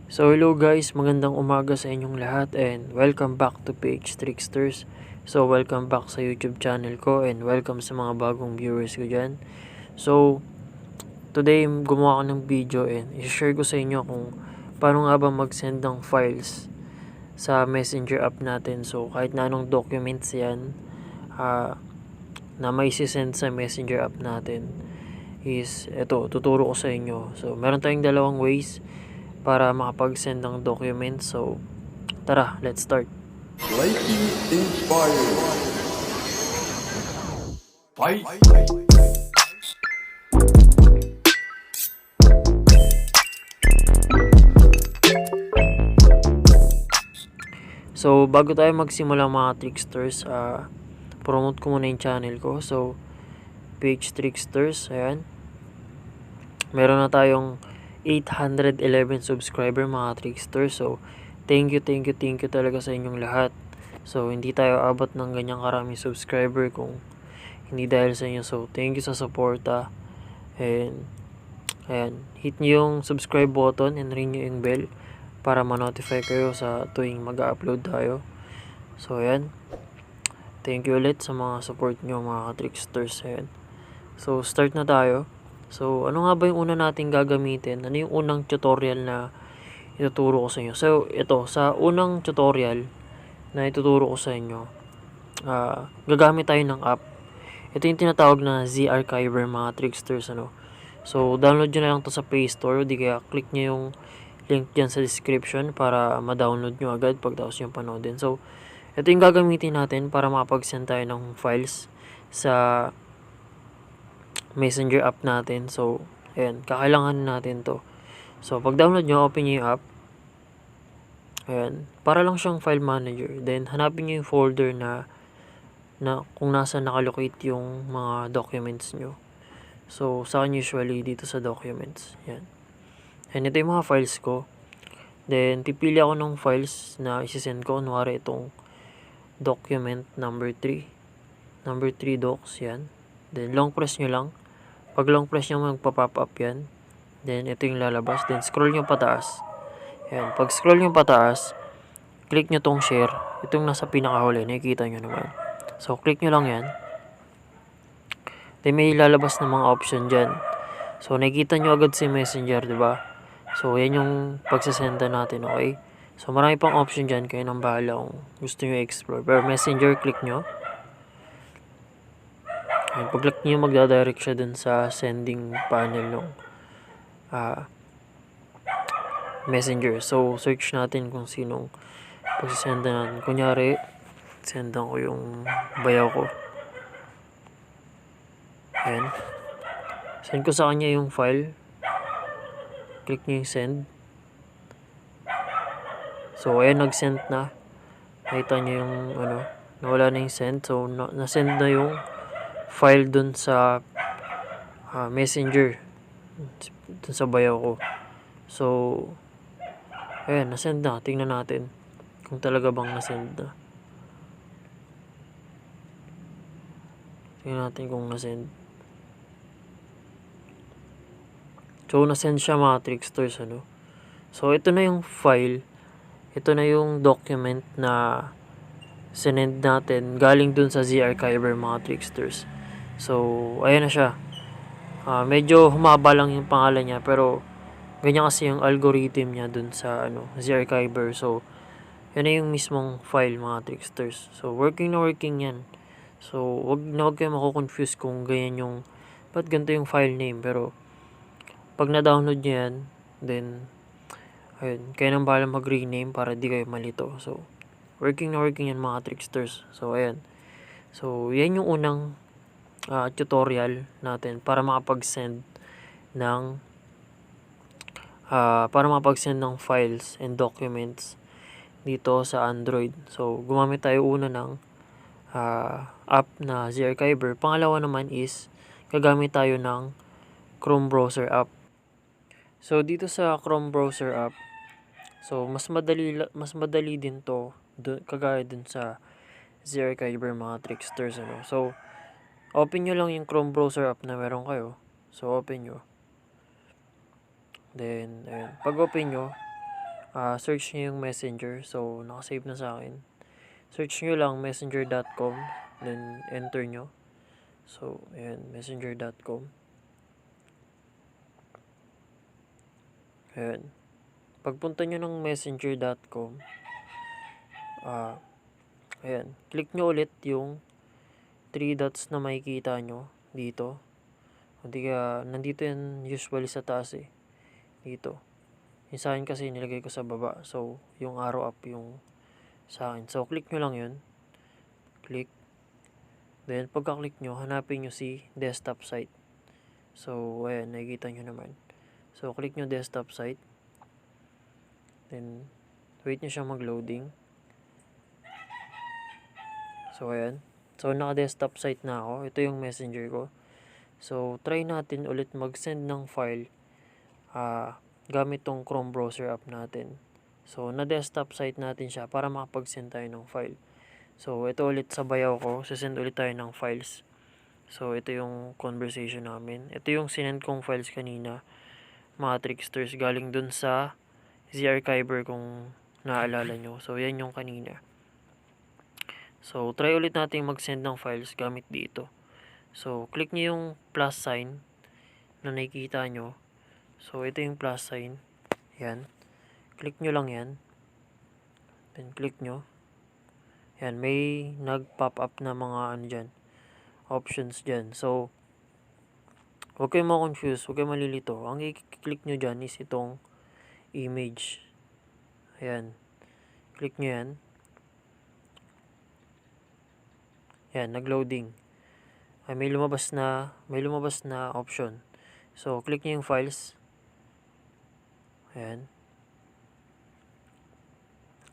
So hello guys, magandang umaga sa inyong lahat and welcome back to ka-tricksters. So welcome back sa YouTube channel ko and welcome sa mga bagong viewers ko dyan. So today gumawa ko ng video and i-share ko sa inyo kung paano nga ba mag-send ng files sa messenger app natin. So kahit na anong documents yan na may send sa messenger app natin is ito, tuturo ko sa inyo. So meron tayong dalawang ways para makapag-send ng document. So, tara, let's start. LAKEY INSPIRED. Fight! So, bago tayo magsimula mga tricksters, promote ko muna yung channel ko. So, ka-tricksters, ayan. Meron na tayong 811 subscriber mga tricksters. So, thank you talaga sa inyong lahat. So, hindi tayo abot ng ganyang karaming subscriber kung hindi dahil sa inyo. So, thank you sa suporta. And, ayan, hit nyo yung subscribe button and ring nyo yung bell para ma-notify kayo sa tuwing mag-upload tayo. So, ayan. Thank you ulit sa mga support nyo mga ka-tricksters. Ayan. So, start na tayo. So, ano nga ba yung una nating gagamitin? Ano yung unang tutorial na ituturo ko sa inyo? So, ito, sa unang tutorial na ituturo ko sa inyo, gagamit tayo ng app. Ito yung tinatawag na Z-Archiver mga tricksters, ano. So, download nyo na lang to sa Play Store, di kaya click nyo yung link dyan sa description para ma-download nyo agad pagkatapos nyo panoodin. So, ito yung gagamitin natin para makapag-send tayo ng files sa messenger app natin. So, ayan, kakailangan natin to. So, pag download nyo, open nyo yung app. Ayan, para lang siyang file manager. Then, hanapin nyo yung folder na kung nasa nakalocate yung mga documents nyo. So, sa akin usually dito sa documents. Ayan. And ito yung mga files ko. Then, pipili ako ng files na isi-send ko. Kunwari itong document number 3. Number 3 docs, yan. Then, long press nyo lang. Pag long press nyo, magpa-pop up yan. Then, ito yung lalabas. Then, scroll nyo pataas. Ayan. Pag scroll nyo pataas, click nyo tong share. Itong nasa pinakahuli. Nakikita nyo naman. So, click nyo lang yan. Then, may lalabas na mga option dyan. So, nakikita nyo agad si messenger, diba? So, yan yung pagsasenda natin, okay? So, marami pang option dyan. Kayo nang bahala kung gusto nyo i-explore. Pero messenger, click nyo. Ayan, pag-click nyo, magdadirect siya dun sa sending panel ng messenger. So, search natin kung sinong pagsasenda natin. Kunyari, sendan ko yung bayaw ko. Ayan. Send ko sa kanya yung file. Click nyo yung send. So, ayan, nag-send na. Nakita nyo yung, nawala na yung send. So, na-send na yung file dun sa messenger. Dun sa bayaw ko. So, ayan, na-send na. Tingnan natin kung talaga bang na-send na. Tingnan natin kung na-send. So, na-send siya mga tricksters, ano. So, ito na yung file. Ito na yung document na sinend natin galing dun sa Z-Archiver mga tricksters. So, ayan na siya. Medyo humaba lang yung pangalan niya pero ganyan kasi yung algorithm niya dun sa Z-Archiver. So, yan na yung mismong file mga tricksters. So, working na working yan. So, wag kayo mako-confuse kung ganyan yung ba't ganito yung file name. Pero, pag na-download nyo yan, then, ayun, kayo nang bahala mag-rename para di kayo malito. So, working na working yan mga tricksters. So, ayan. So, yan yung unang tutorial natin para makapag-send ng files and documents dito sa Android. So, gumamit tayo una ng app na Z-Archiver. Pangalawa naman is gagamit tayo ng Chrome browser app. So, dito sa Chrome browser app, so mas madali din to kagaya dun sa Z-Archiver mga tricksters, ano. So, open nyo lang yung Chrome browser app na meron kayo. So, open nyo. Then, ayan. Pag open nyo, search nyo yung messenger. So, nakasave na sa akin. Search nyo lang messenger.com, then enter nyo. So, ayan, messenger.com. Ayan. Pagpunta nyo ng messenger.com, ayan, click nyo ulit yung 3 dots na makikita nyo dito. Hindi nandito yan usually sa taas eh. Dito. Yung sa akin kasi nilagay ko sa baba. So, yung arrow up yung sa akin. So, click nyo lang yun. Click. Then, pagka-click nyo, hanapin nyo si desktop site. So, ayan, nakikita nyo naman. So, click nyo desktop site. Then, wait nyo siya mag-loading. So, ayan. So, naka-desktop site na ako. Ito yung messenger ko. So, try natin ulit mag-send ng file gamit tong Chrome browser app natin. So, na-desktop site natin siya para makapag-send tayo ng file. So, ito ulit sa bayaw ko. Send ulit tayo ng files. So, ito yung conversation namin. Ito yung sinend kong files kanina. Mga tricksters galing dun sa Z-Archiver kung naaalala nyo. So, yan yung kanina. So, try ulit natin mag-send ng files gamit dito. So, click nyo yung plus sign na nakikita nyo. So, ito yung plus sign. Yan. Click nyo lang yan. Then, click nyo. Yan. May nag-pop up na mga dyan. Options dyan. So, huwag kayong ma-confuse. Huwag kayong malilito. Ang i-click nyo dyan is itong image. Ayan. Click nyo yan. Yan. Nag-loading. May lumabas na option. So, click nyo yung files. Ayan.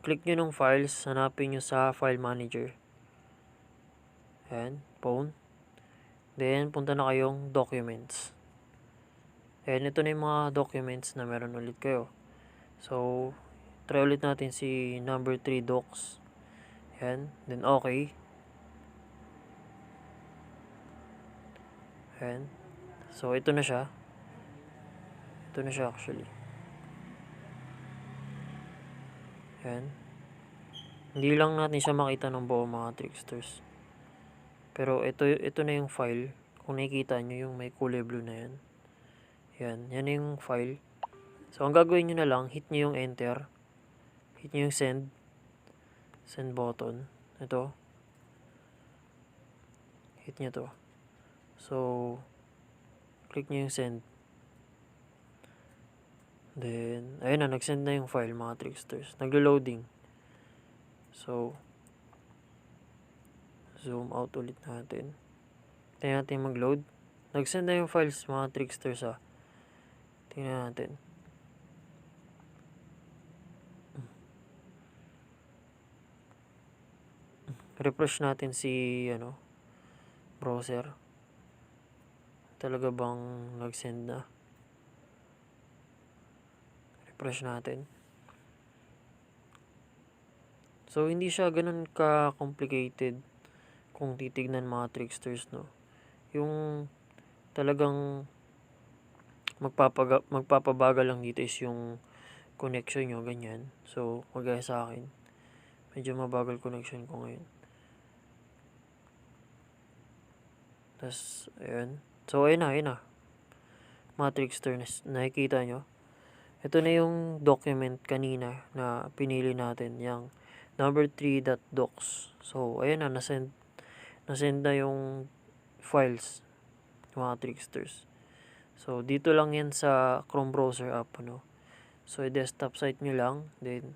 Click nyo ng files. Hanapin nyo sa file manager. Ayan. Phone. Then, punta na kayong documents. Ayan. Ito na yung mga documents na meron ulit kayo. So, try ulit natin si number 3 docs. Ayan. Then, okay. Ayan. So, ito na siya. Ito na siya actually. Ayan. Hindi lang natin siya makita ng buo mga tricksters. Pero ito na yung file. Kung nakikita nyo yung may kulay blue na yan. Ayan. Yan yung file. So, ang gagawin nyo na lang, hit nyo yung enter. Hit nyo yung send. Send button. Ito. Hit nyo to. So, click nyo yung send. Then, ayun na, nag-send na yung file mga tricksters. Naglo-loading. So, zoom out ulit natin. Tingnan natin mag-load. Nag-send na yung files mga tricksters Tingnan natin. Refresh natin si browser. Talaga bang nag-send na? Refresh natin. So, hindi siya ganun ka-complicated kung titignan mga tricksters, no? Yung talagang magpapabagal lang dito is yung connection nyo, ganyan. So, magaya sa akin. Medyo mabagal connection ko ngayon. Tapos, ayan. So, ayun na. Mga tricksters, nakikita nyo. Ito na yung document kanina na pinili natin, yung number 3.docs. So, ayan na, nasend na yung files, mga tricksters. So, dito lang yan sa Chrome browser app, So, i-desktop site nyo lang, then,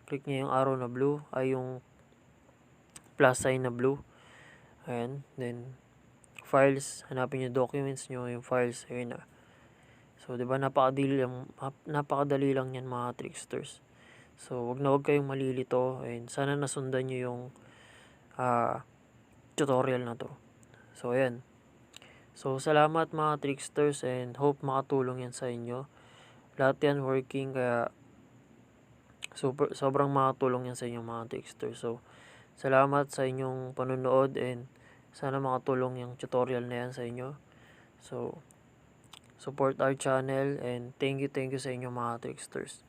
click nyo yung arrow na blue, ay yung plus sign na blue. Ayan, then, files, hanapin nyo documents nyo, yung files, ayun na. So, diba, napakadali lang yan mga tricksters. So, wag kayong malilito, and sana nasundan nyo yung tutorial na to. So, ayan. So, salamat mga tricksters, and hope makatulong yan sa inyo. Lahat yan working, kaya sobrang makatulong yan sa inyo mga tricksters. So, salamat sa inyong panunood, and sana makatulong yung tutorial na yan sa inyo. So, support our channel, and thank you sa inyo mga tricksters.